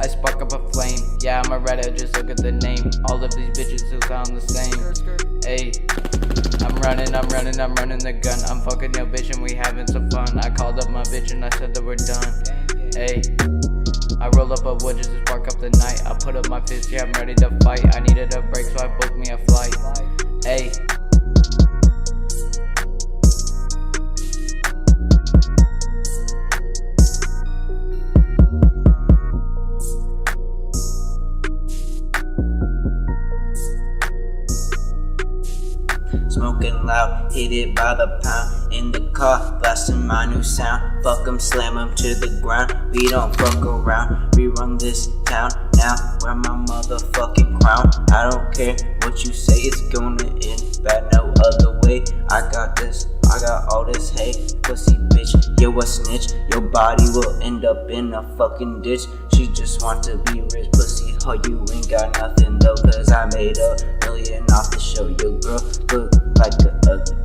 I spark up a flame. Yeah, I'm a Reddit, just look at the name. All of these bitches still sound the same. Ayy, I'm running the gun. I'm fucking your bitch and we having some fun. I called up my bitch and I said that we're done. Ayy, I roll up a wood just to spark up the night. I put up my fist, yeah, I'm ready to fight. I needed a break, so I booked me a flight. Ayy. Smoking loud, hit it by the pound. In the car, blasting my new sound. Fuck 'em, slam 'em to the ground. We don't fuck around, we run this town. Now, wear my motherfucking crown. I don't care what you say, it's gonna end bad no other way. I got this, I got all this hate. Pussy bitch, yo a snitch. Your body will end up in a fucking ditch. She just want to be rich, pussy, oh you ain't got nothing though. Cause I made $1 million off the show. Your girl look like a ugly